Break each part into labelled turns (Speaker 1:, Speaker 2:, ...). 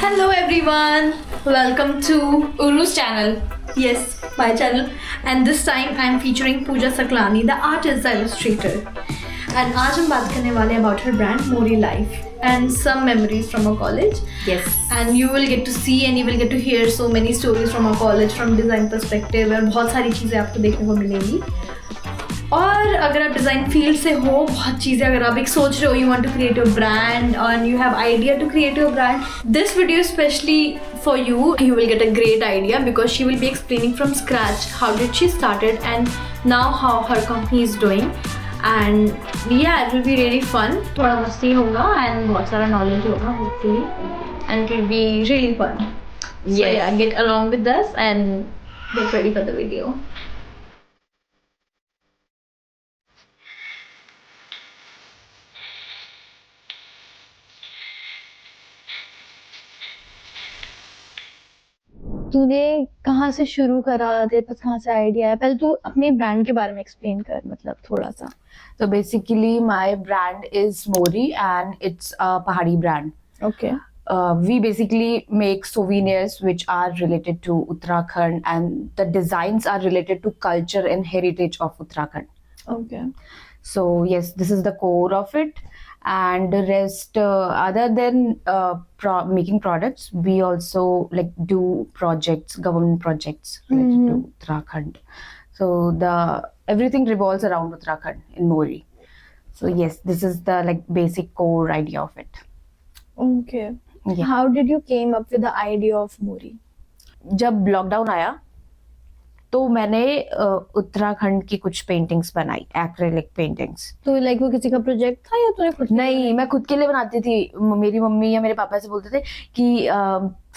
Speaker 1: Hello everyone, welcome to Uru's channel. Yes, my channel. And this time I am featuring Pooja Saklani, the artist, the illustrator. And आज हम बात करने वाले हैं about her brand Mori Life and some memories from our college.
Speaker 2: Yes.
Speaker 1: And you will get to see and you will get to hear so many stories from our college from design perspective और बहुत सारी चीज़ें आपको देखने को मिलेंगी. और अगर आप डिज़ाइन फील्ड से हो, बहुत चीज़ें अगर आप एक सोच रहे हो, you want to create your brand और you have idea to create your brand, this video specially for you will get a great idea because she will be explaining from scratch how did she started and now how her company is doing. And yeah it will be really fun. थोड़ा मस्ती होगा and बहुत सारा knowledge होगा hopefully and it will be really fun. So yeah, get along with us and get ready for the video. तूने कहाँ से शुरू करा, तेरे पास कहाँ से आइडिया है? पहले तू अपने ब्रांड के बारे में एक्सप्लेन कर, मतलब थोड़ा सा.
Speaker 2: So basically, my brand is Mori, and it's a Pahadi brand.
Speaker 1: Okay.
Speaker 2: We basically make souvenirs which are related to Uttarakhand, and the designs are related to culture and heritage of Uttarakhand.
Speaker 1: Okay.
Speaker 2: So yes, this is the core of it. And the rest, other than making products, we also like do projects, government projects related to Uttarakhand. So everything revolves around Uttarakhand in Mori. So yes, this is the like basic core idea of it.
Speaker 1: Okay.
Speaker 2: Yeah.
Speaker 1: How did you came up with the idea of Mori?
Speaker 2: जब lockdown आया तो मैंने उत्तराखंड की कुछ paintings बनाई, acrylic paintings.
Speaker 1: तो like वो किसी का प्रोजेक्ट था या तूने खुद?
Speaker 2: नहीं, मैं खुद के लिए बनाती थी. मेरी मम्मी या मेरे पापा से बोलते थे कि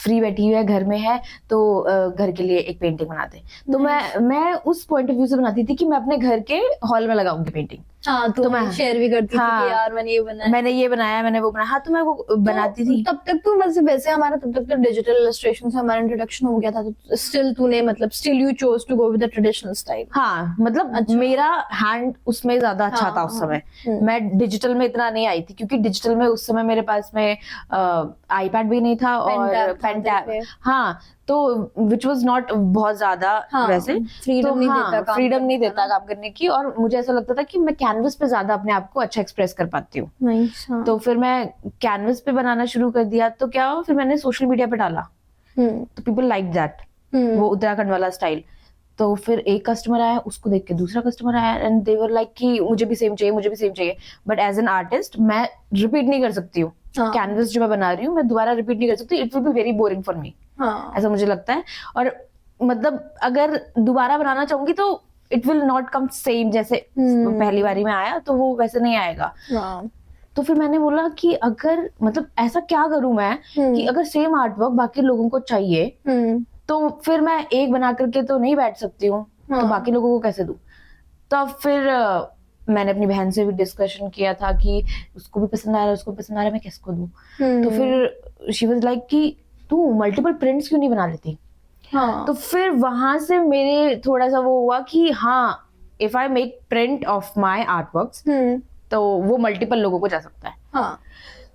Speaker 2: फ्री बैठी हुई है, घर में है, तो घर के लिए एक पेंटिंग बना दे. तो मैं उस पॉइंट ऑफ व्यू से बनाती थी कि मैं अपने घर के हॉल में लगाऊंगी पेंटिंग.
Speaker 1: हाँ, तो मैं शेयर भी करती थी कि यार मैंने ये बनाया, मैंने वो बनाया. हाँ, तो मैं वो बनाती थी. तब तक तो मतलब वैसे हमारा तब तक तो डिजिटल इलस्ट्रेशन से हमारा इंट्रोडक्शन हो गया था, तो स्टिल तूने मतलब still you chose to go with the traditional style.
Speaker 2: हाँ, मतलब मेरा हैंड उसमें ज्यादा अच्छा था उस समय. मैं डिजिटल में इतना नहीं आई थी क्योंकि डिजिटल में उस समय मेरे पास में आईपैड भी नहीं था और पेन टैब. हाँ, तो विच वॉज नॉट बहुत ज्यादा वैसे
Speaker 1: फ्रीडम
Speaker 2: नहीं देता काम करने की. और मुझे ऐसा लगता था कि मैं कैनवस पे ज्यादा अपने आप को अच्छा एक्सप्रेस कर पाती हूँ. तो फिर मैं कैनवस पे बनाना शुरू कर दिया. तो क्या हुआ, फिर मैंने सोशल मीडिया पे डाला. तो पीपल लाइक दैट, वो उत्तराखंड वाला स्टाइल. तो फिर एक कस्टमर आया, उसको देख के दूसरा कस्टमर आया एंड दे वर लाइक कि मुझे भी सेम चाहिए. बट एज एन आर्टिस्ट मैं रिपीट नहीं कर सकती हूँ. कैनवस जो मैं बना रही हूँ मैं दोबारा रिपीट नहीं कर सकती. It will be very boring for me, ऐसा मुझे लगता है. और मतलब अगर दोबारा बनाना चाहूंगी तो it will not come same जैसे पहली बारी में आया, तो वो वैसे नहीं आएगा. तो फिर मैंने बोला कि अगर मतलब ऐसा क्या करूं मैं कि अगर सेम आर्ट वर्क बाकी लोगों को चाहिए तो फिर मैं एक बना करके तो नहीं बैठ सकती हूँ. तो बाकी लोगों को कैसे दूं. तो फिर मैंने अपनी बहन से भी डिस्कशन किया था कि उसको भी पसंद आ रहा है, मैं किसको दूं. तो फिर शी वाज लाइक कि तू मल्टीपल प्रिंट्स क्यों नहीं बना लेती. तो फिर वहां से मेरे थोड़ा सा वो हुआ कि हाँ, if I make print of my artworks तो वो मल्टीपल लोगों को जा सकता है.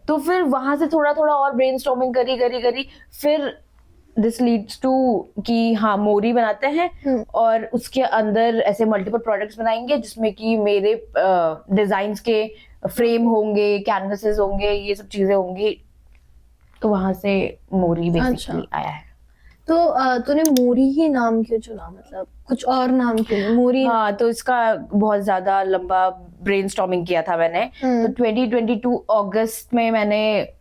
Speaker 2: तो फिर वहां से थोड़ा और ब्रेनस्टॉर्मिंग करी. फिर दिस लीड्स टू कि हाँ, मोरी बनाते हैं और उसके अंदर ऐसे मल्टीपल प्रोडक्ट्स बनाएंगे जिसमें कि मेरे डिजाइन्स के फ्रेम होंगे, कैनवसेस होंगे, ये सब चीजें होंगी. तो वहां से मोरी बेसिकली आया है.
Speaker 1: तो तूने मोरी ही नाम क्यों चुना, मतलब कुछ और नाम क्यों नहीं मोरी?
Speaker 2: हाँ, तो इसका बहुत ज्यादा लंबा ब्रेनस्टॉर्मिंग किया था मैंने. तो 2022 अगस्त में मैंने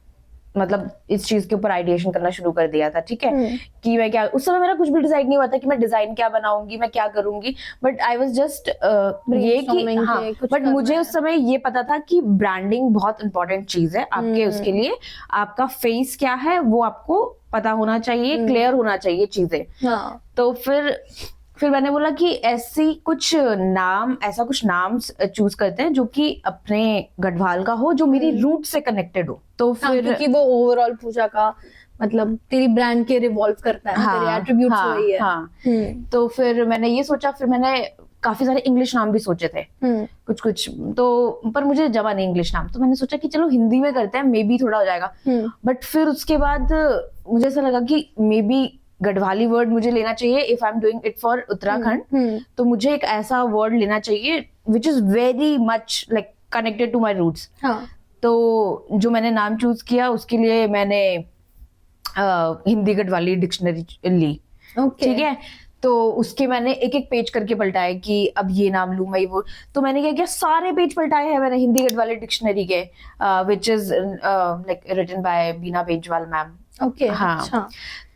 Speaker 2: मतलब इस चीज के ऊपर आइडिएशन करना शुरू कर दिया था. ठीक है, कि मैं क्या, उस समय मेरा कुछ भी डिसाइड नहीं हुआ था कि मैं डिजाइन क्या बनाऊंगी, मैं क्या करूंगी. बट आई वाज जस्ट ये कि हाँ, बट मुझे उस समय ये पता था कि ब्रांडिंग बहुत इंपॉर्टेंट चीज है आपके. उसके लिए आपका फेस क्या है वो आपको पता होना चाहिए, क्लियर होना चाहिए चीजें. तो फिर मैंने बोला कि ऐसा कुछ नाम चूज करते हैं जो कि अपने गढ़वाल का हो, जो मेरी रूट से कनेक्टेड हो. तो फिर
Speaker 1: क्योंकि वो ओवरऑल पूजा का मतलब तेरी ब्रांड के रिवॉल्व करता है, तेरे एट्रिब्यूट्स वही है.
Speaker 2: तो फिर मैंने ये सोचा, फिर मैंने काफी सारे इंग्लिश नाम भी सोचे थे कुछ कुछ, तो पर मुझे जमा नहीं इंग्लिश नाम, तो मैंने सोचा कि चलो हिंदी में करते हैं, मे बी थोड़ा हो जाएगा। बट फिर उसके बाद मुझे ऐसा लगा कि मे बी गढ़वाली वर्ड मुझे लेना चाहिए if I am doing it for Uttarakhand, तो मुझे एक ऐसा वर्ड लेना चाहिए which is very much like connected to my roots. तो जो मैंने नाम चूज किया उसके लिए मैंने हिंदी गढ़वाली डिक्शनरी ली, ठीक है। तो उसके मैंने एक एक पेज करके पलटाए कि अब ये नाम लूं मैं वो, तो मैंने क्या किया, सारे पेज पलटाए हैं मैंने हिंदी गढ़वाली डिक्शनरी के, which is like written by Bina Bejwal ma'am.
Speaker 1: Okay,
Speaker 2: हाँ।
Speaker 1: अच्छा।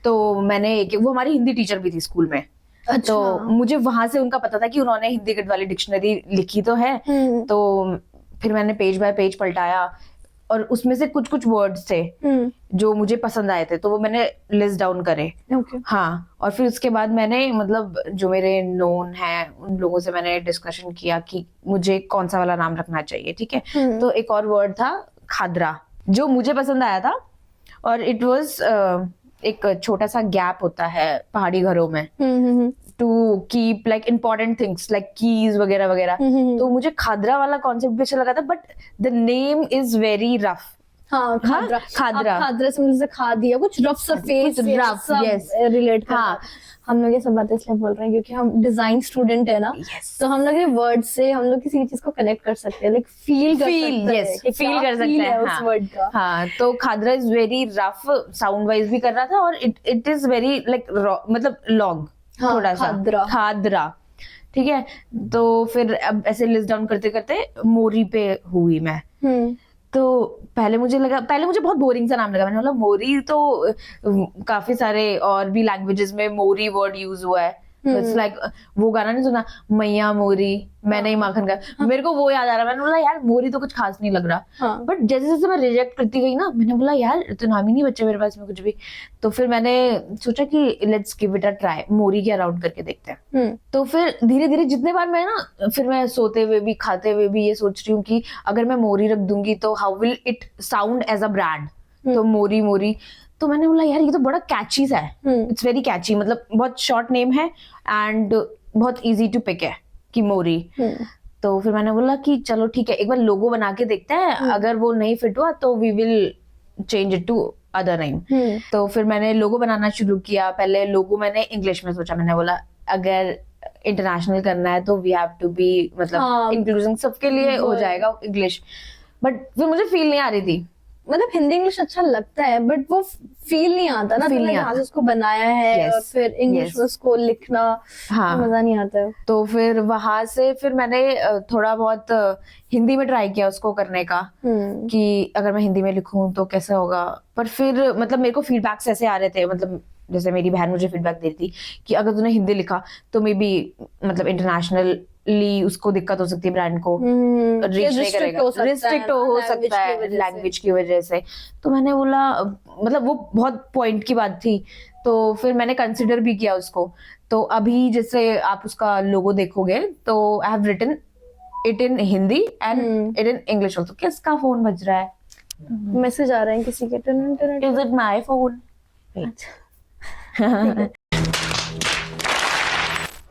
Speaker 2: तो मैंने वो हमारी हिंदी टीचर भी थी स्कूल में। अच्छा। तो मुझे वहां से उनका पता था कि उन्होंने हिंदी गढ़वाली डिक्शनरी लिखी तो है। तो फिर मैंने पेज बाय पेज पलटाया और उसमें से कुछ कुछ वर्ड्स थे जो मुझे पसंद आए थे, तो वो मैंने लिस्ट डाउन करे। हाँ, और फिर उसके बाद मैंने मतलब जो मेरे नोन हैं उन लोगों से मैंने डिस्कशन किया कि मुझे कौन सा वाला नाम रखना चाहिए, ठीक है। तो एक और वर्ड था खादरा जो मुझे पसंद आया था, और इट वाज एक छोटा सा गैप होता है पहाड़ी घरों में to keep like important things like keys वगैरह वगैरह। तो मुझे खादरा वाला कॉन्सेप्ट भी अच्छा लगा था, but the name is very rough.
Speaker 1: हाँ, खादरा। खादरा से मुझे खा दिया कुछ rough surface,
Speaker 2: rough, yes,
Speaker 1: relate करना। हाँ, हम लोग ये सब बातें इसलिए बोल रहे हैं क्योंकि हम डिजाइन स्टूडेंट है ना, तो हम लोग ये वर्ड से हम लोग किसी चीज को कनेक्ट कर सकते हैं, लाइक फील कर सकते हैं उस वर्ड का। हाँ, तो
Speaker 2: खादरा is very rough, sound wise भी कर रहा था, और इट इज वेरी लाइक मतलब लॉन्ग, थोड़ा सा खादरा, ठीक है। तो फिर अब ऐसे लिस्ट डाउन करते करते मोरी पे हुई मैं। तो पहले मुझे बहुत बोरिंग सा नाम लगा, मैंने बोला मोरी तो काफी सारे और भी लैंग्वेजेस में मोरी वर्ड यूज हुआ है। इट्स लाइक वो गाना नहीं सुना, मैया मोरी मैं नहीं माखन का, मेरे को वो याद आ रहा। मैंने बोला यार मोरी तो कुछ खास नहीं लग रहा, बट जैसे जैसे मैं रिजेक्ट करती गई ना, मैंने बोला यार तो नाम ही नहीं बच्चे मेरे पास में कुछ भी। तो फिर मैंने सोचा कि let's give it a try, Mori के अराउंड करके देखते हैं। तो फिर धीरे धीरे जितने बार मैं ना, फिर मैं सोते हुए भी खाते हुए भी ये सोच रही हूँ कि अगर मैं मोरी रख दूंगी तो how will it sound as a brand. तो मोरी मोरी, तो मैंने बोला यार ये तो बड़ा कैची सा है, इट्स वेरी कैची, मतलब बहुत शॉर्ट नेम है एंड बहुत इजी टू पिक है कि मोरी। तो फिर मैंने बोला कि चलो ठीक है, एक बार लोगो बना के देखते हैं, अगर वो नहीं फिट हुआ तो we will change it to other name. तो फिर मैंने लोगो बनाना शुरू किया। पहले लोगो मैंने इंग्लिश में सोचा, मैंने बोला अगर इंटरनेशनल करना है तो वी हैव टू बी मतलब इंक्लूसिव, सबके लिए हो जाएगा इंग्लिश। बट फिर मुझे फील नहीं आ रही थी,
Speaker 1: मतलब हिंदी इंग्लिश अच्छा लगता है बट वो फील नहीं आता ना, फील नहीं आता उसको बनाया है और फिर इंग्लिश में उसको लिखना मजा नहीं आता है।
Speaker 2: तो फिर वहां से फिर मैंने थोड़ा बहुत हिंदी में ट्राई किया उसको करने का कि अगर मैं हिंदी में लिखूं तो कैसा होगा। पर फिर मतलब मेरे को फीडबैक्स ऐसे आ रहे थे, मतलब जैसे मेरी बहन मुझे फीडबैक देती थी कि अगर तूने हिंदी लिखा तो मे बी मतलब इंटरनेशनली उसको दिक्कत हो सकती है, ब्रांड को रीच नहीं करेगा, रिस्ट्रिक्ट हो सकता है लैंग्वेज की वजह से। तो मैंने बोला मतलब वो बहुत पॉइंट की बात थी, तो फिर मैंने कंसिडर भी किया उसको। तो अभी जैसे आप उसका लोगो देखोगे तो I have written it in Hindi and it in English also. किसका फोन बज रहा है?
Speaker 1: मैसेज आ रहे हैं किसी के।
Speaker 2: Is it my phone?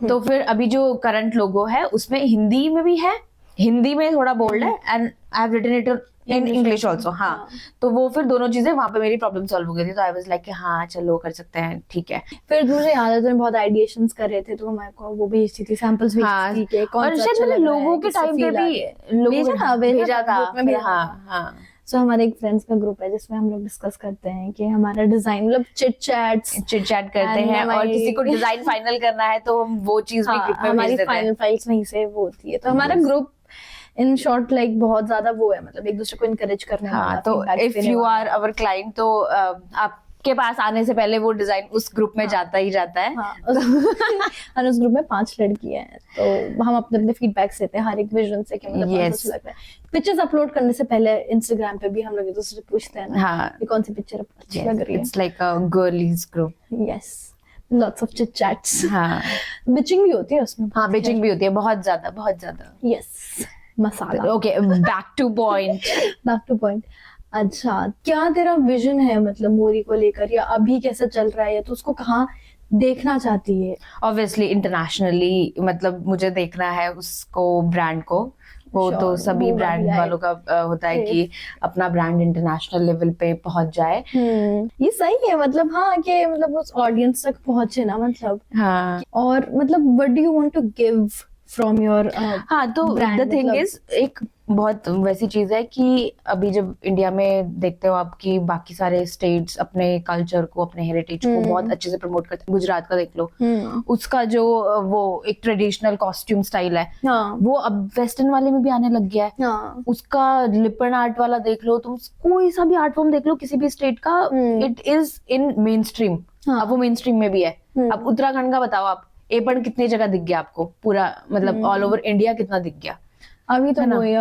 Speaker 2: तो फिर अभी जो करंट लोगो है उसमें हिंदी में भी है, हिंदी में थोड़ा बोल्ड है and I have written it in English also. हाँ, तो वो फिर दोनों चीजें वहां पे मेरी प्रॉब्लम सॉल्व हो गई थी। तो आई वाज लाइक हाँ चलो कर सकते हैं, ठीक है।
Speaker 1: फिर मुझे याद है तुमने बहुत आइडिएशंस कर रहे थे, तो हमारे को वो भेजती थी, सैंपल्स भेजती थी,
Speaker 2: और शायद मैंने लोगों के टाइम पे भी भेजा था।
Speaker 1: सो हमारे एक फ्रेंड्स का ग्रुप है जिसमें हम लोग डिस्कस करते हैं कि हमारा डिजाइन मतलब चिट चैट
Speaker 2: करते हैं, और किसी को डिजाइन फाइनल करना है तो हम वो चीज भी ग्रुप में
Speaker 1: हमारी फाइनल फाइल्स वहीं से वो होती है। तो हमारा ग्रुप इन शॉर्ट लाइक बहुत ज्यादा वो है, मतलब एक दूसरे को इनकरेज करने वाला।
Speaker 2: तो if you are our client तो आपके पास आने से पहले वो डिजाइन उस ग्रुप में जाता ही जाता है।
Speaker 1: और उस ग्रुप में 5 लड़कियां हैं, तो हम अपने अपने फीडबैक्स देते हैं हर एक विजन से कि मतलब अच्छा लग रहा है। पिक्चर्स अपलोड करने से पहले इंस्टाग्राम पे भी हम लोग एक दूसरे से पूछते हैं ना कि कौन सी पिक्चर अच्छी लग रही है।
Speaker 2: It's like a girlies group.
Speaker 1: Yes, lots of chit chats. Bitching भी होती है उसमें।
Speaker 2: हाँ, बिचिंग भी होती है, बहुत ज्यादा।
Speaker 1: Yes, masala.
Speaker 2: Okay, back to point.
Speaker 1: अच्छा, क्या तेरा विजन है मतलब मोरी को लेकर, या अभी कैसा चल रहा है, या तो उसको कहाँ
Speaker 3: देखना चाहती है?
Speaker 2: ऑब्वियसली इंटरनेशनली, मतलब मुझे देखना है उसको, ब्रांड को। वो
Speaker 3: Sure,
Speaker 2: तो सभी
Speaker 3: होगा
Speaker 2: ब्रांड
Speaker 3: भी,
Speaker 2: वालों का होता है कि अपना ब्रांड इंटरनेशनल लेवल पे पहुंच जाए।
Speaker 3: ये सही है, मतलब हाँ, कि मतलब उस ऑडियंस तक पहुंचे ना, मतलब।
Speaker 2: हाँ,
Speaker 3: और मतलब what do you want to give from your
Speaker 2: हाँ, तो
Speaker 3: brand,
Speaker 2: द थिंग
Speaker 3: मतलब-
Speaker 2: इज, एक बहुत वैसी चीज है कि अभी जब इंडिया में देखते हो आप कि बाकी सारे स्टेट्स अपने कल्चर को, अपने हेरिटेज को बहुत अच्छे से प्रमोट करते हैं। गुजरात का देख लो, उसका जो वो एक ट्रेडिशनल कॉस्ट्यूम स्टाइल है,
Speaker 3: हाँ,
Speaker 2: वो अब वेस्टर्न वाले में भी आने लग गया है।
Speaker 3: हाँ,
Speaker 2: उसका लिपन आर्ट वाला देख लो तुम, कोई सा भी आर्ट फॉर्म देख लो किसी भी स्टेट का, it is in main stream.
Speaker 3: हाँ।
Speaker 2: अब वो मेन स्ट्रीम में भी है। अब उत्तराखंड का बताओ आप, एपन कितनी जगह दिख गया आपको, पूरा मतलब ऑल ओवर इंडिया कितना दिख गया।
Speaker 3: अभी तो वो है,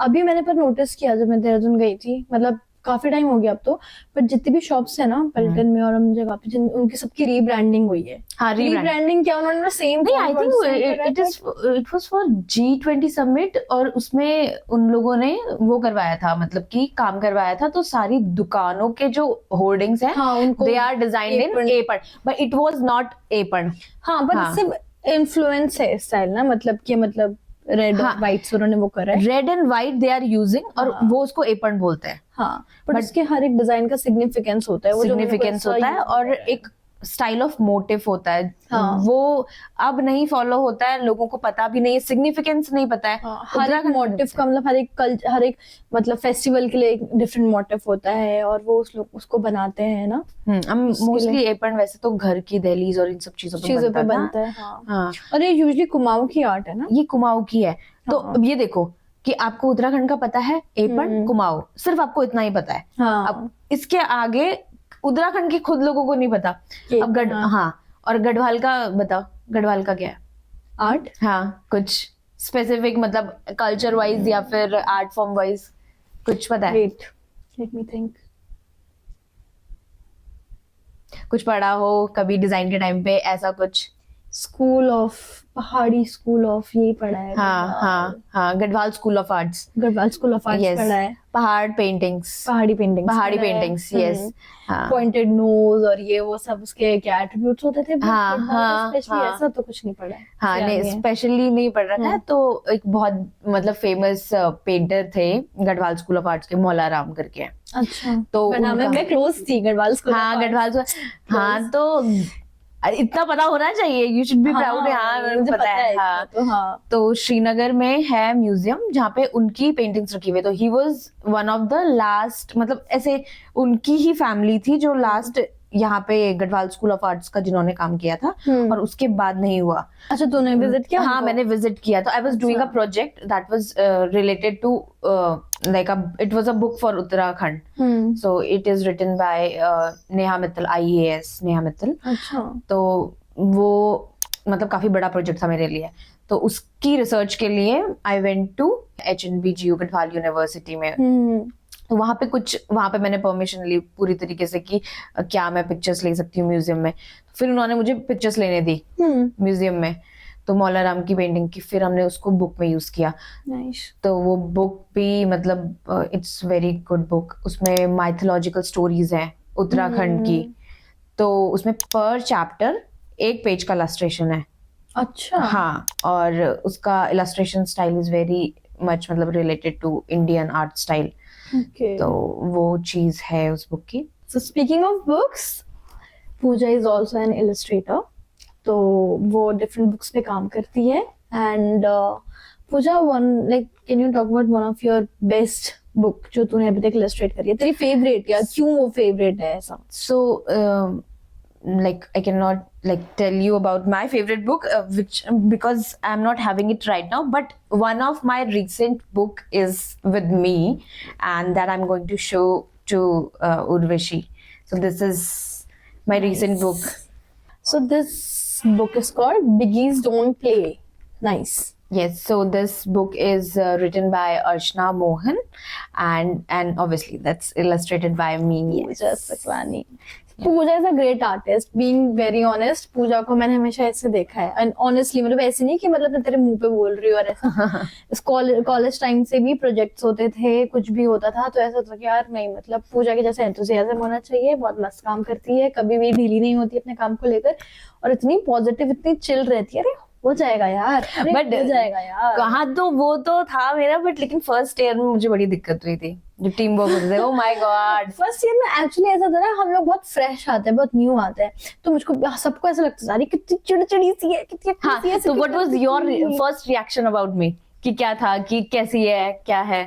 Speaker 3: अभी मैंने पर नोटिस किया जब मैं देहरादून गई थी, मतलब काफी टाइम हो गया अब तो, पर जितनी भी शॉप्स है ना पलटन में और हम जगह पे, उनकी सबकी रीब्रांडिंग हुई है।
Speaker 2: हाँ,
Speaker 3: रीब्रांडिंग क्या, उन्होंने सेम,
Speaker 2: नहीं, I think it was for G20 summit, और उसमें उन लोगों ने वो करवाया था, मतलब कि काम करवाया था, तो सारी दुकानों के जो होर्डिंग्स हैं,
Speaker 3: हाँ, उनको
Speaker 2: they are designed in Aipan, but it was not Aipan.
Speaker 3: हाँ, पर सिर्फ इन्फ्लुएंस है स्टाइल ना, मतलब कि मतलब रेड और व्हाइट से उन्होंने वो करा है,
Speaker 2: red and white they are using, और वो उसको एपन बोलते हैं।
Speaker 3: हाँ, बट उसके हर एक डिजाइन का सिग्निफिकेंस होता है, वो
Speaker 2: सिग्निफिकेंस होता है, और एक स्टाइल ऑफ मोटिव होता है।
Speaker 3: हाँ।
Speaker 2: वो अब नहीं फॉलो होता है, लोगों को पता भी नहीं है, सिग्निफिकेंस नहीं पता है।
Speaker 3: हर एक मोटिव का मतलब हर एक मतलब फेस्टिवल के लिए एक डिफरेंट मोटिव होता है, और वो उसको बनाते हैं ना।
Speaker 2: मोस्टली एपन वैसे तो घर की दहलीज और इन सब चीजों पे
Speaker 3: बनता है। हाँ। और ये यूजुअली कुमाऊं की आर्ट है ना,
Speaker 2: ये कुमाऊं की है। तो अब ये देखो कि आपको उत्तराखंड का पता है, एपन, कुमाऊं, सिर्फ आपको इतना ही पता है। अब इसके आगे उत्तराखंड के खुद लोगों को नहीं पता। अब और गढ़वाल का बताओ, गढ़वाल का क्या है
Speaker 3: आर्ट?
Speaker 2: हाँ, कुछ स्पेसिफिक, मतलब कल्चर वाइज या फिर आर्ट फॉर्म वाइज कुछ पता है?
Speaker 3: Let me think.
Speaker 2: कुछ पढ़ा हो कभी डिजाइन के टाइम पे ऐसा कुछ?
Speaker 3: पहाड़ी स्कूल ऑफ ये पढ़ा है।
Speaker 2: हाँ, Garhwal school of arts.
Speaker 3: Garhwal school of arts पढ़ा है।
Speaker 2: पहाड़ी पेंटिंग्स, यस।
Speaker 3: पॉइंटेड नोज और ये वो सब उसके क्या एट्रीब्यूट्स होते थे। स्पेशली ऐसा तो कुछ नहीं पढ़ा है।
Speaker 2: हाँ, नहीं, स्पेशली नहीं पढ़ रखा है। तो एक बहुत मतलब फेमस पेंटर थे गढ़वाल स्कूल ऑफ आर्ट्स के, मौला राम करके।
Speaker 3: अच्छा, तो मैं क्लोज थी गढ़वाल स्कूल।
Speaker 2: हाँ, तो इतना पता होना चाहिए, यू शुड बी प्राउड। मुझे पता है। तो श्रीनगर में है म्यूजियम जहाँ पे उनकी पेंटिंग्स रखी हुई। तो he was one of the last, मतलब ऐसे उनकी ही फैमिली थी जो लास्ट यहाँ पे गढ़वाल स्कूल ऑफ आर्ट्स का जिन्होंने काम किया था, और उसके बाद नहीं हुआ।
Speaker 3: अच्छा, तूने विजिट किया?
Speaker 2: हाँ, मैंने विजिट किया। तो I was doing a project that was related to like it was a book for Uttarakhand. So it is written by Neha Mittal, IAS Neha Mittal.
Speaker 3: अच्छा।
Speaker 2: तो वो मतलब काफी बड़ा प्रोजेक्ट था मेरे लिए। तो उसकी रिसर्च के लिए I went to HNBGU Garhwal university में। तो वहां पे मैंने परमिशन ली पूरी तरीके से कि क्या मैं पिक्चर्स ले सकती हूँ म्यूजियम में। फिर उन्होंने मुझे पिक्चर्स लेने दी म्यूजियम में, तो मौला राम की पेंटिंग की। फिर हमने उसको बुक में यूज किया। तो वो बुक भी मतलब इट्स वेरी गुड बुक। उसमें माइथोलॉजिकल स्टोरीज हैं उत्तराखंड की। तो उसमें पर चैप्टर एक पेज का इलस्ट्रेशन है।
Speaker 3: अच्छा।
Speaker 2: हाँ, और उसका illustration style is very much मतलब related to Indian art style. तो वो चीज है उस बुक की।
Speaker 3: So speaking of books, Pooja is also an illustrator. तो वो डिफरेंट बुक्स पे काम करती है। And Pooja, can you talk about one of your best book जो तूने अभी तक इलस्ट्रेट करी है, तेरी फेवरेट, या क्यों वो फेवरेट है ऐसा?
Speaker 2: सो like I cannot like tell you about my favorite book which because I'm not having it right now, but one of my recent book is with me and that I'm going to show to Urvashi. So this is my recent book.
Speaker 3: So this book is called Biggies Don't Play Nice.
Speaker 2: Yes, so this book is written by Archana Mohan, and obviously that's illustrated by me.
Speaker 3: Pooja Saklani. Pooja is a great artist. Being very honest, Pooja को मैंने हमेशा ऐसे देखा है. And honestly मतलब ऐसे नहीं कि मतलब मैं तेरे मुंह पे बोल रही हूँ और ऐसा. इस कॉलेज टाइम से भी प्रोजेक्ट्स होते थे, कुछ भी होता था तो ऐसा होता कि यार नहीं, मतलब पूजा के जैसे एंथुसियाज्म होना चाहिए. बहुत मस्त काम करती है, कभी भी ढीली नहीं होती अपने काम को लेकर, और इतनी पॉजिटिव, इतनी चिल रहती है. अरे हो जाएगा यार,
Speaker 2: बट
Speaker 3: हो जाएगा यार.
Speaker 2: कहाँ तो वो तो था मेरा, बट लेकिन फर्स्ट ईयर में मुझे बड़ी दिक्कत हुई थी जो टीम वर्क होते थे. Oh my God,
Speaker 3: first year में एक्चुअली ऐसा था ना, हम लोग बहुत फ्रेश आते हैं, बहुत न्यू आते हैं, तो मुझको सबको ऐसा लगता था अरे कितनी चिड़चिड़ी सी है, कितनी
Speaker 2: हाँ. तो what was your first reaction about me, कि क्या था, कि कैसी है, क्या है?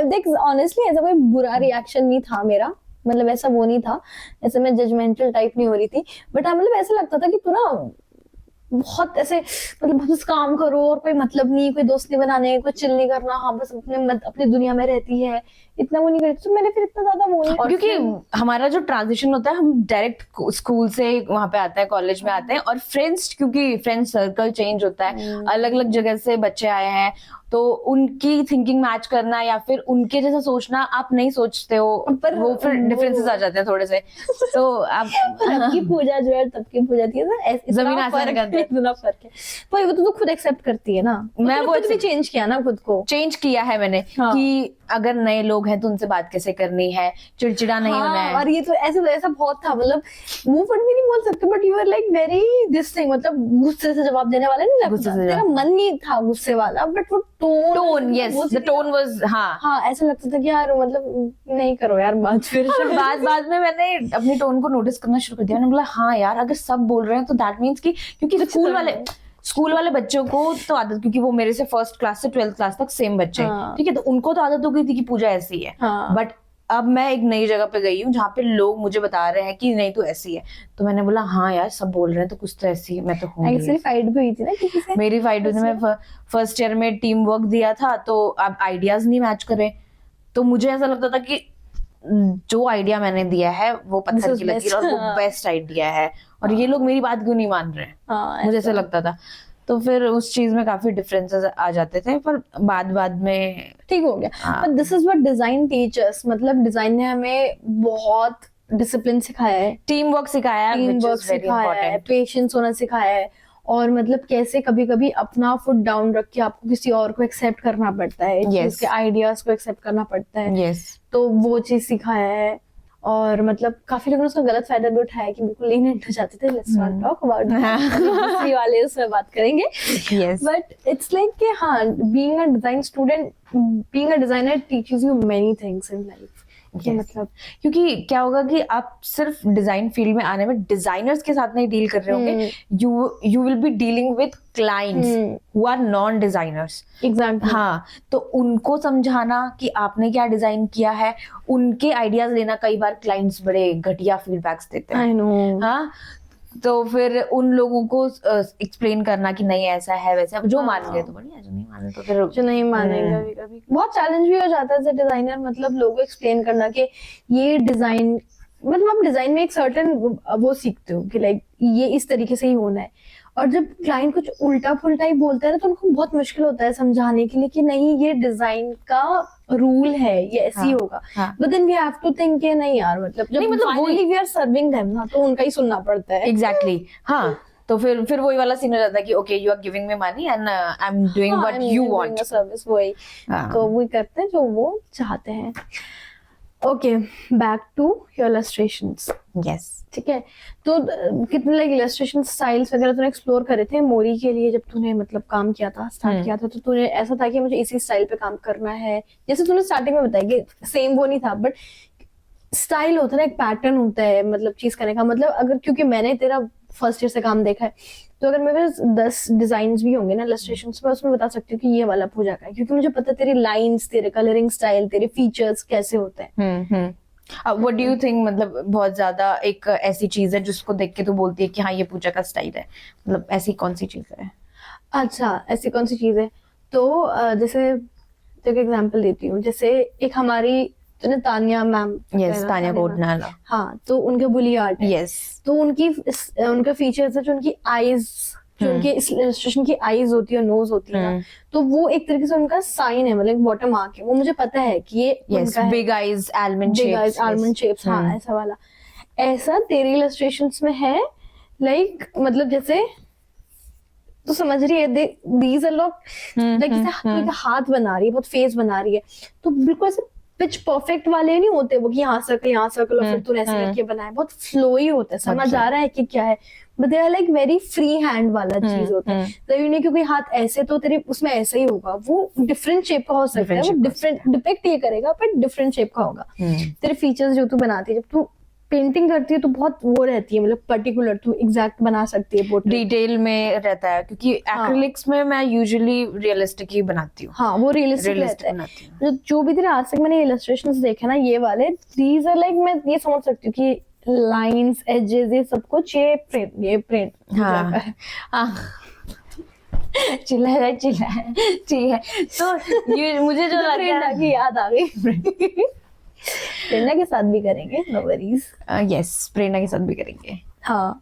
Speaker 3: देख ऑनेस्टली ऐसा कोई बुरा रिएक्शन नहीं था मेरा, मतलब ऐसा वो नहीं था, ऐसे मैं जजमेंटल टाइप नहीं हो रही थी. बट हाँ मतलब ऐसा लगता था कि तू ना बहुत ऐसे मतलब बस काम करो और कोई मतलब नहीं, कोई दोस्त नहीं बनाने, कोई चिल नहीं करना, हाँ बस अपनी दुनिया में रहती है, इतना वो नहीं करती. तो मैंने फिर इतना ज्यादा वो नहीं.
Speaker 2: क्योंकि हमारा जो ट्रांजिशन होता है, हम डायरेक्ट स्कूल से वहां पे आता है, कॉलेज में आते हैं, और फ्रेंड्स, क्योंकि फ्रेंड सर्कल चेंज होता है, अलग अलग जगह से बच्चे आए हैं, तो उनकी थिंकिंग मैच करना या फिर उनके जैसा सोचना आप नहीं सोचते हो, पर वो फिर डिफरेंसेस आ जाते हैं थोड़े से. तो आप
Speaker 3: सबकी पूजा जो है, तब की पूजा थी ना,
Speaker 2: जमीन आसमान का अंतर.
Speaker 3: इतना फर्क है. पर वो तो खुद एक्सेप्ट करती है ना.
Speaker 2: मैं वो
Speaker 3: भी चेंज किया ना, खुद को
Speaker 2: चेंज किया है मैंने. हाँ. कि अगर नए लोग हैं तो उनसे बात कैसे करनी है, चिड़चिड़ा नहीं होना है.
Speaker 3: और ये तो ऐसा बहुत था, मतलब मुंह पर भी नहीं बोल सकते, but you are like very this thing, मतलब गुस्से से जवाब देने वाला नहीं लगता. तेरा मन नहीं था गुस्से वाला, बट वो tone,
Speaker 2: yes, the tone was, हाँ
Speaker 3: ऐसा लगता था कि यार मतलब नहीं करो यार बात. फिर
Speaker 2: बाद में मैंने अपनी टोन को नोटिस करना शुरू कर दिया. मैंने बोला हाँ यार, अगर सब बोल रहे हैं तो दैट मीन्स कि, क्योंकि स्कूल वाले बच्चों को तो आदत, क्योंकि वो मेरे से फर्स्ट क्लास से 12th क्लास तक सेम बच्चे, ठीक है, तो उनको तो आदत हो गई थी कि पूजा ऐसी है. बट अब मैं एक नई जगह पे गई हूँ जहाँ पे लोग मुझे बता रहे हैं कि नहीं तू ऐसी है, तो मैंने बोला हाँ यार सब बोल रहे हैं तो कुछ तो ऐसी है, मैं तो हूँ.
Speaker 3: एक्चुअली फाइट भी हुई थी ना किसी से.
Speaker 2: मेरी फाइट हुई थी. मैं फर्स्ट ईयर में टीम वर्क दिया था, तो अब आइडियाज नहीं मैच करे, तो मुझे ऐसा लगता था कि जो आइडिया मैंने दिया है वो पत्थर की लकीर और वो बेस्ट आइडिया है, और ये लोग मेरी बात क्यों नहीं मान रहे हैं, मुझे ऐसा लगता था. तो फिर उस चीज में काफी डिफरेंसेस आ जाते थे, पर बाद में
Speaker 3: ठीक हो गया. But this is what design teachers, मतलब डिजाइन ने हमें बहुत डिसिप्लिन सिखाया है,
Speaker 2: टीम वर्क सिखाया है,
Speaker 3: पेशेंस होना सिखाया है, और मतलब कैसे कभी कभी अपना फुट डाउन रख के आपको किसी और को एक्सेप्ट करना पड़ता है, उसके आइडियाज को एक्सेप्ट करना पड़ता है. तो वो चीज सिखाया है. और मतलब काफी लोगों ने उसका गलत फायदा भी उठाया कि बिल्कुल लीनिएंट हो जाते थे. लेट्स नॉट टॉक अबाउट दूसरी वाले उसमें बात करेंगे. बट इट्स लाइक कि हाँ, being a design student, being a designer teaches you many things in life. मतलब
Speaker 2: क्योंकि क्या होगा कि आप सिर्फ डिजाइन फील्ड में आने में डिजाइनर्स के साथ नहीं डील कर रहे होंगे, you will be dealing with clients who are non designers.
Speaker 3: Exactly.
Speaker 2: हाँ, तो उनको समझाना कि आपने क्या डिजाइन किया है, उनके आइडियाज लेना. कई बार क्लाइंट्स बड़े घटिया फीडबैक्स देते हैं.
Speaker 3: I know.
Speaker 2: हाँ, तो फिर उन लोगों को एक्सप्लेन करना कि नहीं ऐसा है वैसा, जो मान गए तो बढ़िया, जो नहीं माने तो फिर
Speaker 3: जो नहीं मानेगा. कभी बहुत चैलेंज भी हो जाता है एज अ डिजाइनर, मतलब लोगों को एक्सप्लेन करना कि ये डिजाइन, मतलब आप डिजाइन में एक सर्टेन वो सीखते हो कि लाइक ये इस तरीके से ही होना है, और जब क्लाइंट कुछ उल्टा फुल्टा ही बोलता है ना, तो उनको बहुत मुश्किल होता है समझाने के लिए कि नहीं ये डिजाइन का रूल है, ये ऐसी होगा. But then we have to think कि नहीं यार, मतलब जब finally we are serving them ना, तो उनका ही सुनना पड़ता है.
Speaker 2: एग्जैक्टली. हाँ, तो फिर वही वाला सीन हो जाता है कि okay you are giving me money and I am doing what you want,
Speaker 3: service वही. तो वो करते हैं जो वो चाहते हैं. Okay, back to your illustrations.
Speaker 2: Yes,
Speaker 3: ठीक है. तो कितने लाइक इलस्ट्रेशन स्टाइल्स वगैरह तूने एक्सप्लोर करे थे मोरी के लिए जब तूने मतलब काम किया था, स्टार्ट किया था, तो तूने ऐसा था कि मुझे इसी स्टाइल पे काम करना है, जैसे तूने स्टार्टिंग में बताया कि सेम वो नहीं था, बट स्टाइल होता है ना, एक पैटर्न होता है मतलब चीज करने का. मतलब अगर क्योंकि मैंने तेरा फर्स्ट ईयर से काम देखा है, तो अगर मेरे पास 10 डिजाइन भी होंगे ना इलस्ट्रेशंस में, उसमें बता सकती हूँ कि ये वाला पूजा का है, क्योंकि मुझे पता है तेरी लाइंस, तेरे कलरिंग स्टाइल, तेरे फीचर्स कैसे होते हैं.
Speaker 2: व्हाट डू यू थिंक, मतलब बहुत ज्यादा एक ऐसी चीज है जिसको देख के तू बोलती है कि हाँ ये पूजा का स्टाइल है, मतलब ऐसी कौन सी चीज है?
Speaker 3: अच्छा, ऐसी कौन सी चीज है? तो जैसे एक एग्जांपल देती हूँ. जैसे एक हमारी तूने तानिया मैम,
Speaker 2: यस, तानिया कोडनाला,
Speaker 3: हाँ, तो उनके बुली आर्ट है.
Speaker 2: यस.
Speaker 3: तो उनका फीचर्स है जो उनकी आईज जो उनके इलस्ट्रेशन की आईज होती है, नोज होती है ना, तो वो एक तरीके से उनका साइन है, मतलब वाटर मार्क है, वो मुझे पता है कि ये
Speaker 2: yes, big eyes,
Speaker 3: almond shapes, हाँ ऐसा वाला। ऐसा तेरे इलस्ट्रेशंस में है, लाइक मतलब जैसे तो समझ रही है, दीज आर लाइक जैसे हाथ बना रही है, बहुत फेस बना रही है, तो बिल्कुल ऐसे पिच परफेक्ट वाले नहीं होते वो कि यहाँ सर्कल और फिर तूने ऐसे करके बनाया, बहुत फ्लोई होता है, समझ आ रहा है कि क्या है, but they are like very free hand वाला चीज होता है। तभी नहीं क्योंकि हाथ ऐसे तो तेरे उसमें ऐसे ही होगा, वो डिफरेंट शेप का हो सकता है, वो डिफरेंट डिपिक्ट ये करेगा बट डिफरेंट शेप का होगा। तेरे फीचर्स जो तू बनाती है, जब तू पेंटिंग करती है तो बहुत वो रहती है, मतलब पर्टिकुलर, तू एग्जैक्ट बना सकती है,
Speaker 2: डिटेल में रहता है, क्योंकि एक्रिलिक्स में मैं यूजुअली रियलिस्टिक ही बनाती हूँ।
Speaker 3: हाँ, वो रियलिस्टिक रहता है। जो भी तेरे आज तक मैंने इलस्ट्रेशंस देखे ना, ये वाले दीज आर लाइक, मैं ये समझ सकती हूँ कि लाइंस, एजेस, ये सब कुछ ये प्रिंट।
Speaker 2: हाँ चिल्ला है ठीक है। तो ये मुझे जो लगा
Speaker 3: कि याद आ गई प्रेरणा के साथ भी करेंगे, नो वरीज।
Speaker 2: यस, प्रेरणा के साथ भी करेंगे।
Speaker 3: हाँ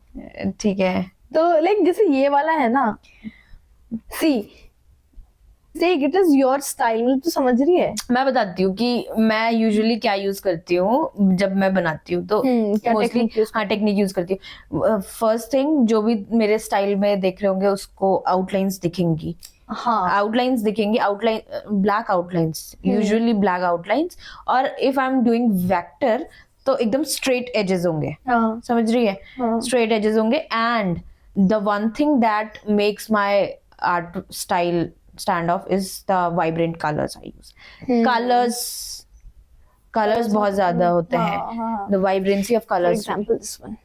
Speaker 2: ठीक है।
Speaker 3: तो लाइक जैसे ये वाला है ना, see it is your style, तो समझ रही है। मैं
Speaker 2: बताती हूँ कि मैं यूजुअली क्या यूज करती हूँ जब मैं बनाती हूँ, तो मोस्टली टेक्निक यूज करती हूँ। फर्स्ट थिंग, जो भी मेरे स्टाइल में देख रहे होंगे उसको आउटलाइंस दिखेंगी। हाँ, आउटलाइंस दिखेंगी, black outlines, usually black outlines. और if I am doing vector तो एकदम स्ट्रेट एजेस होंगे। समझ रही है? स्ट्रेट एजेस होंगे। And the one thing that makes my art style stand off is the vibrant colors I use. Colors बहुत ज्यादा होते हैं, the vibrancy of colors.
Speaker 3: For example, this one,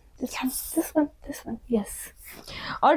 Speaker 3: yes.
Speaker 2: और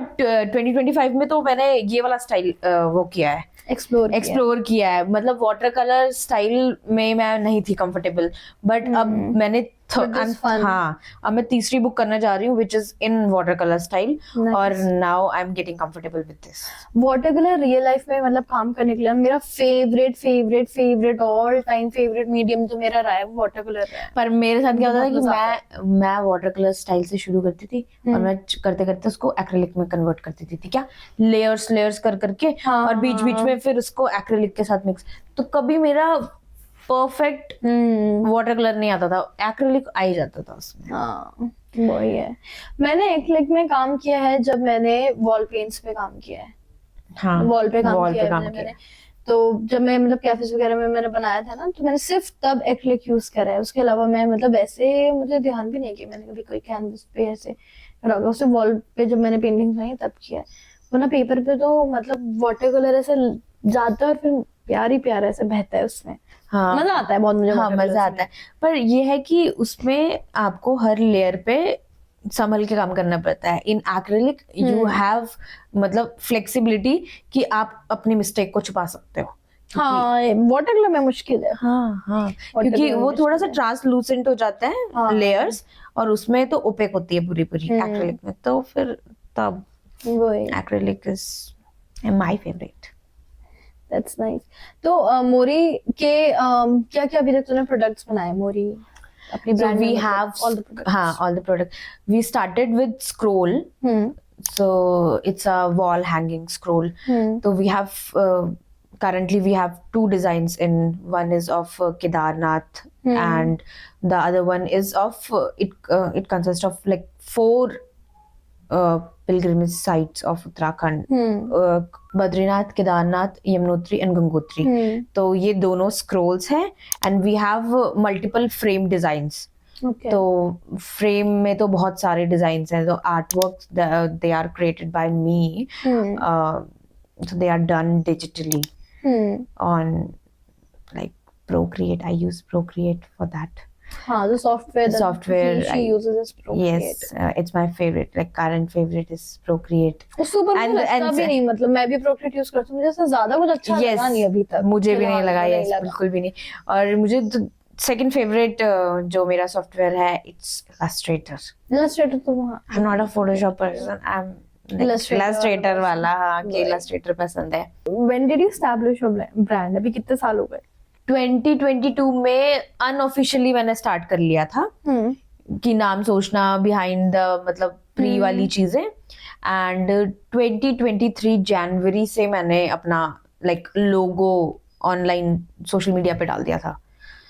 Speaker 2: 2025 में तो मैंने ये वाला स्टाइल वो किया है, एक्सप्लोर किया है। मतलब वाटर कलर स्टाइल में मैं नहीं थी कंफर्टेबल, बट अब मैंने हाँ, अब मैं तीसरी बुक करना जा रही हूँ which is in water colour style, और now I am getting comfortable with this.
Speaker 3: Water colour real life में मतलब काम करने के लिए मेरा favourite all time favourite medium जो मेरा रहा है वो वाटर कलर रहा है।
Speaker 2: पर मेरे साथ क्या होता था कि मैं वाटर कलर स्टाइल से शुरू करती थी और मैं करते करते उसको एक्रिलिक में कन्वर्ट करती थी। क्या लेयर्स कर करके, और बीच में फिर उसको एक्रिलिक के साथ मिक्स। तो कभी मेरा परफेक्ट वाटर कलर नहीं आता था, एक्रिलिक आ ही जाता था उसमें।
Speaker 3: हाँ, वही है। मैंने एक्रिलिक में काम किया है जब मैंने वॉल पेंट्स पे काम किया है।
Speaker 2: हाँ,
Speaker 3: वॉल पे काम किया है मैंने। तो जब मैं मतलब कैफेज वगैरह में मैंने बनाया था ना, तो मैंने सिर्फ तब एक्रिलिक यूज करा है। उसके अलावा मैं मतलब ऐसे मुझे ध्यान भी नहीं किया मैंने कभी कोई कैनवस पे ऐसे उसे वॉल पे जब मैंने पेंटिंग बनाई तब किया है। वरना पेपर पे तो मतलब वाटर कलर ऐसे जाता है और फिर प्यारा ऐसे बहता है उसमें। हाँ, मजा आता है बहुत मुझे।
Speaker 2: हाँ, मजा आता है। पर ये है कि उसमें आपको हर लेयर पे संभल के काम करना पड़ता है। इन एक्रिलिक यू हैव मतलब फ्लेक्सिबिलिटी कि आप अपनी मिस्टेक को छुपा सकते हो।
Speaker 3: हाँ, वाटर कलर में मुश्किल है।
Speaker 2: हाँ, क्योंकि वो थोड़ा सा ट्रांसलूसेंट हो जाता है। हाँ, लेयर्स, और उसमें तो ओपेक होती है पूरी एक्रिलिक में। तो फिर तब acrylic is my favourite.
Speaker 3: That's nice. तो मोरी के क्या अभी तक तूने प्रोडक्ट्स बनाए मोरी अपनी ब्रांड में?
Speaker 2: We have all the products. We started with scroll. So it's a wall hanging scroll. So we have currently we have 2 designs in. One is of Kedarnath and the other one is of it consists of like 4 pilgrimage sites of Uttarakhand. Badrinath, Kedarnath, Yamunotri and Gangotri. तो ये दोनों scrolls हैं and we have multiple frame designs.
Speaker 3: Okay.
Speaker 2: तो frame में तो बहुत सारे designs हैं। तो artworks they are created by me. So they are done digitally on like Procreate. I use Procreate for that.
Speaker 3: हाँ, the software she uses is Procreate.
Speaker 2: Yes, it's my favorite. Like current favorite is Procreate.
Speaker 3: उसके ऊपर मुझे लगता भी नहीं, मतलब मैं भी Procreate यूज करती हूँ, मुझे ऐसा ज्यादा कुछ अच्छा लगा नहीं अभी तक।
Speaker 2: मुझे भी नहीं लगा, yes, बिल्कुल भी नहीं। और मुझे सेकंड फेवरेट जो मेरा सॉफ्टवेयर है, it's Illustrator.
Speaker 3: तो हाँ,
Speaker 2: I'm not a Photoshop person. I'm Illustrator वाला, हाँ, कि Illustrator पसंद है।
Speaker 3: When did you establish your brand? अभी कितने साल हो गए?
Speaker 2: 2022 में अनऑफिशियली मैंने स्टार्ट कर लिया था कि नाम सोचना बिहाइंड द मतलब प्री वाली चीजें। एंड 2023 जनवरी से मैंने अपना लाइक लोगो ऑनलाइन सोशल मीडिया पे डाल दिया था.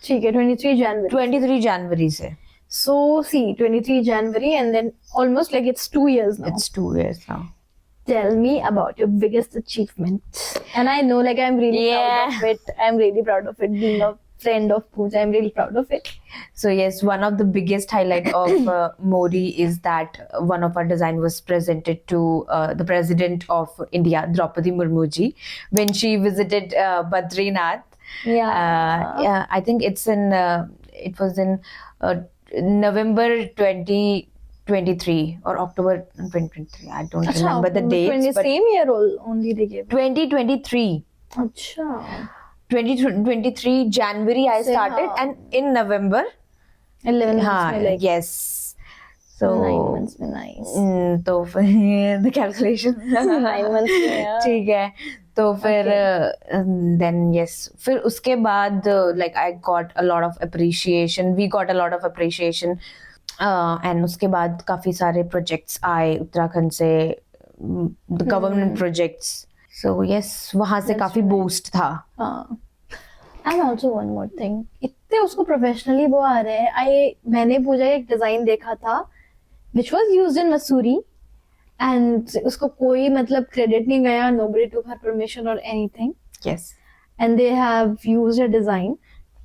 Speaker 3: ठीक है, 23 जनवरी.
Speaker 2: 23 जनवरी से.
Speaker 3: So see, 23 January and then almost like it's 2 years now.
Speaker 2: It's 2 years now.
Speaker 3: Tell me about your biggest achievement. And I know like I'm really proud of it. I'm really proud of it. Being a friend of Pooja, I'm really proud of it.
Speaker 2: So yes, one of the biggest highlight of Mori is that one of our design was presented to the President of India, Draupadi Murmu ji, when she visited Badrinath.
Speaker 3: Yeah.
Speaker 2: I think it was in November 2023 or October 2023. I don't remember the dates.
Speaker 3: But same year only they gave.
Speaker 2: 2023.
Speaker 3: Acha.
Speaker 2: 2023 January I started and in November
Speaker 3: 11 months में like.
Speaker 2: Yes. So
Speaker 3: 9 months में nice.
Speaker 2: तो the calculation
Speaker 3: 9 months में
Speaker 2: ठीक है. तो फिर then yes, फिर उसके बाद like I got a lot of appreciation. We got a lot of appreciation. And उसके बाद काफी सारे projects आए उत्तराखंड से, the government projects. So yes, वहाँ से काफी boost था.
Speaker 3: And also one more thing, इतने उसको professionally वो आ रहे हैं. मैंने पूजा एक design देखा था which was used in Mussoorie. And उसको कोई मतलब credit नहीं गया, nobody took her permission or anything.
Speaker 2: Yes.
Speaker 3: And they have used a design.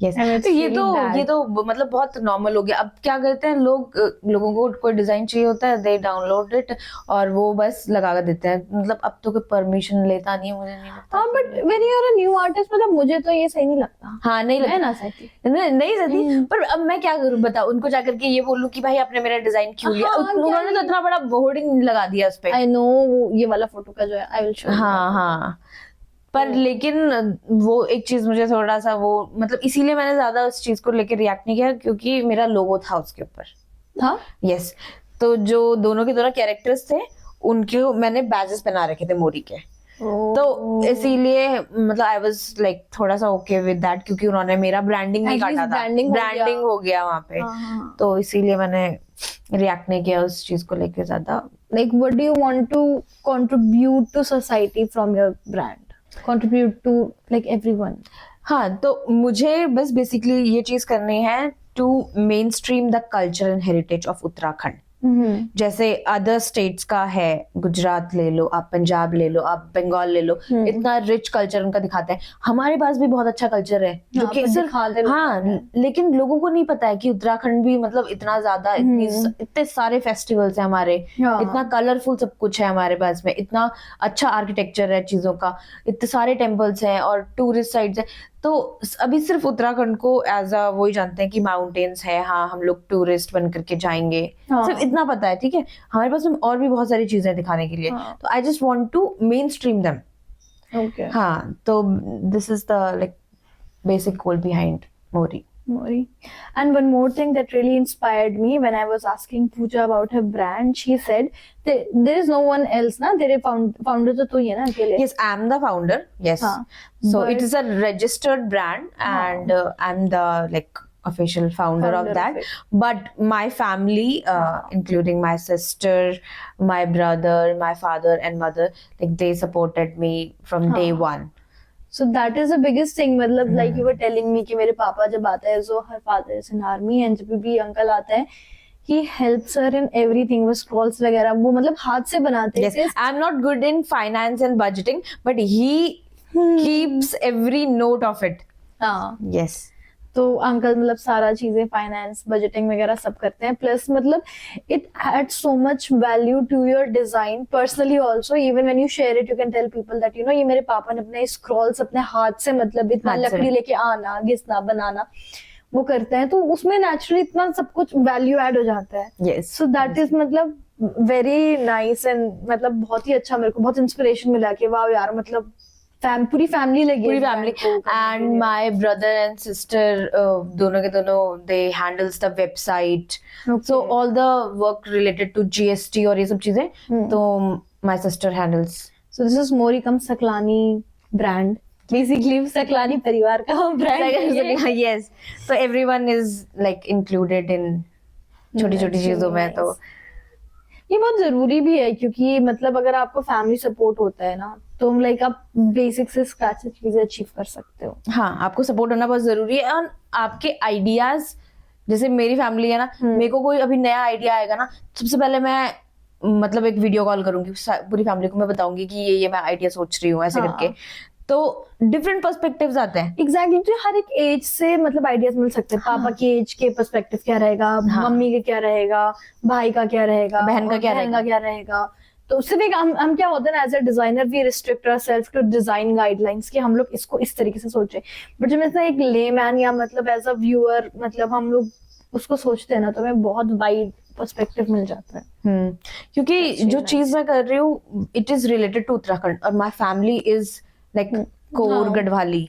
Speaker 2: Yes. तो ये तो मतलब बहुत नॉर्मल हो गया. अब क्या करते हैं लोगों को कोई डिजाइन चाहिए होता है, दे डाउनलोड इट और वो बस लगा कर देते हैं. मतलब अब तो कोई परमिशन लेता नहीं है, मुझे नहीं लगता.
Speaker 3: हाँ, but when you are a new artist मतलब मुझे तो ये सही नहीं लगता.
Speaker 2: हाँ, नहीं लगता.
Speaker 3: ना सही
Speaker 2: नहीं सही. पर अब मैं क्या करूँ बता, उनको जाकर के ये बोलूँ कि भाई आपने मेरा डिजाइन क्यों लिया. उन्होंने तो इतना बड़ा होर्डिंग लगा दिया उस पे.
Speaker 3: आई नो, ये वाला फोटो का जो है आई विल शो.
Speaker 2: हाँ. पर लेकिन वो एक चीज मुझे थोड़ा सा वो मतलब इसीलिए मैंने ज्यादा उस चीज को लेकर रिएक्ट नहीं किया क्योंकि मेरा लोगो था उसके ऊपर.
Speaker 3: था.
Speaker 2: यस. तो जो दोनों के दोनों कैरेक्टर्स थे उनके मैंने बैजेस बना रखे थे मोरी के. तो इसीलिए मतलब आई वाज लाइक थोड़ा सा ओके विद दैट क्योंकि उन्होंने मेरा ब्रांडिंग नहीं काटा था. ब्रांडिंग हो गया वहाँ पे. तो इसीलिए मैंने रिएक्ट नहीं किया उस चीज को लेकर ज्यादा.
Speaker 3: Like what do you want to contribute to society from your brand? Contribute to like everyone.
Speaker 2: हाँ, तो मुझे बस बेसिकली ये चीज करनी है to mainstream the culture and heritage of Uttarakhand. जैसे अदर स्टेट्स का है, गुजरात ले लो आप, पंजाब ले लो आप, बंगाल ले लो, इतना रिच कल्चर उनका दिखाते हैं. हमारे पास भी बहुत अच्छा कल्चर है जो कि सिर्फ लेकिन लोगों को नहीं पता है कि उत्तराखंड भी मतलब इतना ज्यादा इतने सारे फेस्टिवल्स हैं हमारे, इतना कलरफुल सब कुछ है हमारे पास में, इतना अच्छा आर्किटेक्चर है चीजों का, इतने सारे टेम्पल्स हैं और टूरिस्ट साइट्स हैं. तो अभी सिर्फ उत्तराखंड को एज अ वही जानते हैं कि माउंटेन्स है, हाँ हम लोग टूरिस्ट बन करके जाएंगे, सिर्फ इतना पता है. ठीक है, हमारे पास और भी बहुत सारी चीजें दिखाने के लिए. तो I just want to mainstream them. हाँ, तो this is the like basic goal behind Mori.
Speaker 3: And one more thing that really inspired me when I was asking Pooja about her brand, she said there is no one else na, तेरे founder तो तू ही है ना अकेले.
Speaker 2: Yes, I am the founder. Yes. So it is a registered brand and I'm the like official founder of that. But my family, including my sister, my brother, my father and mother, like they supported me from day one.
Speaker 3: So that is the biggest thing. मतलब like you were telling me कि मेरे पापा जब आता है, so her father is in army and जब भी uncle आता है, he helps her in everything. वो scrolls वगैरह वो मतलब हाथ से बनाते हैं.
Speaker 2: Yes, I'm not good in finance and budgeting, but he keeps every note of it. Yes.
Speaker 3: तो अंकल मतलब सारा चीजें फाइनेंस बजटिंग वगैरह सब करते हैं. प्लस मतलब it add so much value to your design personally also. Even when you share it you can tell people that you know ये मेरे पापा ने अपने स्क्रॉल्स अपने हाथ से मतलब इतना लकड़ी लेके आना, घिसना, बनाना वो करते हैं. तो उसमें नेचुरली इतना सब कुछ वैल्यू ऐड हो जाता है. सो दैट इज मतलब वेरी नाइस एंड मतलब बहुत ही अच्छा. मेरे को बहुत इंस्पिरेशन मिला कि वाह यार मतलब पूरी फैमिली लगी.
Speaker 2: पूरी family and my brother and sister दोनों के दोनों they handles the website. So all the work related to GST और ये सब चीजें तो my sister handles. So this is Mori cum Saklani brand. Basically Saklani परिवार का brand. Yes, so everyone is like included in छोटी छोटी चीजों में. तो
Speaker 3: ये बहुत जरूरी भी है, क्योंकि मतलब अगर आपको फैमिली सपोर्ट होता है ना, तो लाइक आप बेसिक से स्क्रैच से चीजें अचीव कर सकते हो।
Speaker 2: हाँ, आपको सपोर्ट होना बहुत जरूरी है। और आपके आइडियाज, जैसे मेरी फैमिली है ना, मेरे को कोई अभी नया आइडिया आएगा ना, सबसे पहले मैं मतलब एक वीडियो कॉल करूंगी, पूरी फैमिली को मैं बताऊंगी कि ये मैं आइडिया सोच रही हूँ ऐसे करके। तो डिफरेंट पर्सपेक्टिव्स आते हैं।
Speaker 3: एग्जैक्टली, तो हर एक एज से मतलब आइडियाज मिल सकते हैं। पापा की एज के पर्सपेक्टिव क्या रहेगा, मम्मी के क्या रहेगा, भाई का क्या रहेगा,
Speaker 2: बहन का क्या
Speaker 3: रहेगा। तो सिर्फ एक हम क्या होता है ना, as a designer we restrict ourselves to design guidelines कि हम लोग इसको इस तरीके से सोचे। बट जब मैं एक लेमैन या मतलब एज अ व्यूअर मतलब हम लोग उसको सोचते हैं ना, तो हमें बहुत वाइड पर्सपेक्टिव मिल जाता है।
Speaker 2: क्योंकि जो चीज मैं कर रही हूँ it is related to Uttarakhand, और my family is like core Garhwali.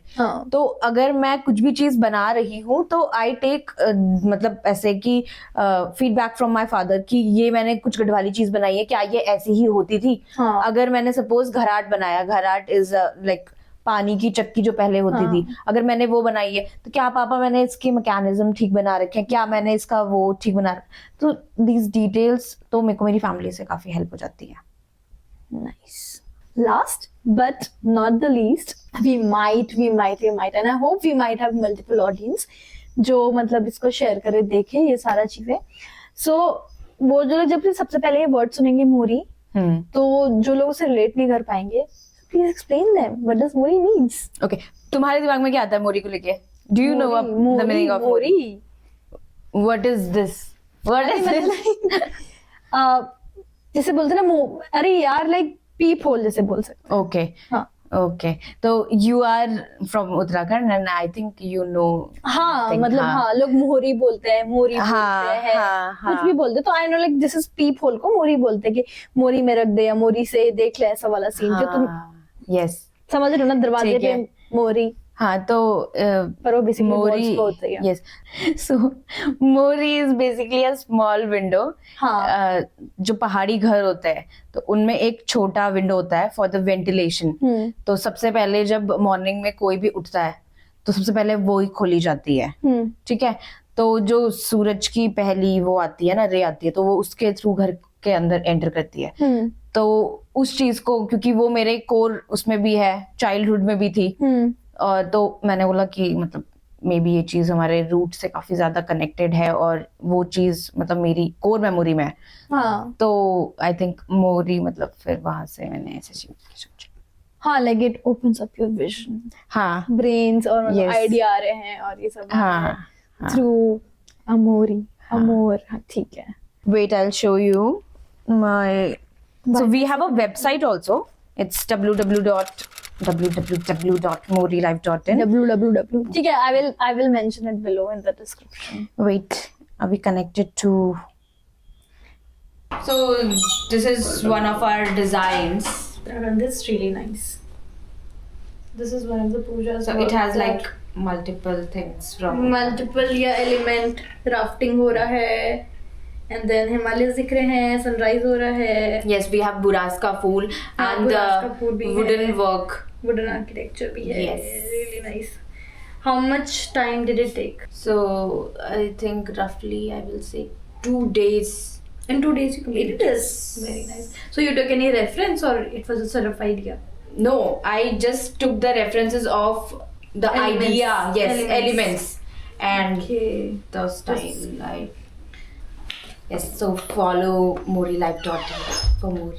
Speaker 2: तो अगर मैं कुछ भी चीज बना रही हूँ तो आई टेक मतलब ऐसे कि फीडबैक फ्रॉम माय फादर कि ये मैंने कुछ गढ़वाली चीज बनाई है, क्या ये ऐसी ही होती थी? अगर मैंने सपोज घराट बनाया, घराट इज लाइक पानी की चक्की जो पहले होती थी, अगर मैंने वो बनाई है तो क्या पापा मैंने इसके मैकेनिज्म ठीक बना रखे हैं, क्या मैंने इसका वो ठीक बना रखा? तो दीज डिटेल्स तो मेरे को मेरी फैमिली से काफी हेल्प हो जाती है।
Speaker 3: Nice. Last but not the least, we might and I hope we might have multiple audience जो मतलब इसको शेयर करे, देखे ये सारा चीजें। So वो जो जब सबसे पहले ये वर्ड सुनेंगे मोरी, तो जो लोग उसे रिलेट नहीं कर पाएंगे, please explain them what does Mori means।
Speaker 2: Okay, तुम्हारे दिमाग में क्या आता है मोरी को लेके? Do you know the meaning of Mori? What is this? What is this?
Speaker 3: जैसे बोलते ना, अरे यार लाइक पीप होल जैसे बोल सकते।
Speaker 2: Okay, okay. तो you are from Uttarakhand and I think you know.
Speaker 3: हाँ, मतलब हाँ, लोग मोहरी बोलते हैं, मोरी बोलते हैं, कुछ भी बोलते हैं। तो I know like this is peephole को मोरी बोलते हैं, कि मोरी में रख दे या मोरी से देख ले, ऐसा वाला सीन जो तुम
Speaker 2: यस
Speaker 3: समझ रहे हो ना, दरवाजे पे मोरी।
Speaker 2: हाँ, तो
Speaker 3: पर वो बेसिकली मोरी होता है।
Speaker 2: Yes, so Mori is basically a small window.
Speaker 3: हाँ,
Speaker 2: जो पहाड़ी घर होते हैं तो उनमें एक छोटा विंडो होता है फॉर द वेंटिलेशन। तो सबसे पहले जब मॉर्निंग में कोई भी उठता है तो सबसे पहले वो ही खोली जाती है, ठीक है? तो जो सूरज की पहली वो आती है ना, रे आती है, तो वो उसके थ्रू घर के अंदर एंटर करती है। तो उस चीज को, क्योंकि वो मेरे कोर उसमें भी है, चाइल्डहुड में भी थी, और तो मैंने बोला कि मतलब मे बी ये चीज हमारे रूट से काफी ज्यादा कनेक्टेड है और वो चीज मतलब मेरी कोर मेमोरी में है। तो आई थिंक मोरी मतलब फिर वहां से मैंने ऐसे सोचा।
Speaker 3: हाँ, like it opens up your vision.
Speaker 2: हाँ,
Speaker 3: ब्रेन्स और आइडिया आ रहे हैं और ये सब थ्रू अमोरी, अमोर। ठीक है,
Speaker 2: wait I will show you my. So we have a website also. It's www.morilife.in.
Speaker 3: www. ठीक है, I will mention it below in the description.
Speaker 2: Wait, are we connected to? So this is one of our designs.
Speaker 1: This is really nice. This is one of the pujas.
Speaker 2: So it has like multiple things from
Speaker 1: multiple element. Rafting हो रहा है. And then Himalayas दिख रहे हैं, sunrise हो रहा है.
Speaker 2: Yes, we have Buras का फूल and wooden work.
Speaker 1: Wooden architecture भी है.
Speaker 2: Yes.
Speaker 1: Really nice. How much time did it take?
Speaker 2: So I think roughly I will say 2 days.
Speaker 1: In 2 days you completed this. Very nice. So you took any reference or it was a sort of idea?
Speaker 2: No, I just took the references of the
Speaker 1: Elements.
Speaker 2: idea. Yes, elements. And
Speaker 1: Okay.
Speaker 2: the style. Yes, so follow morilife.in for more.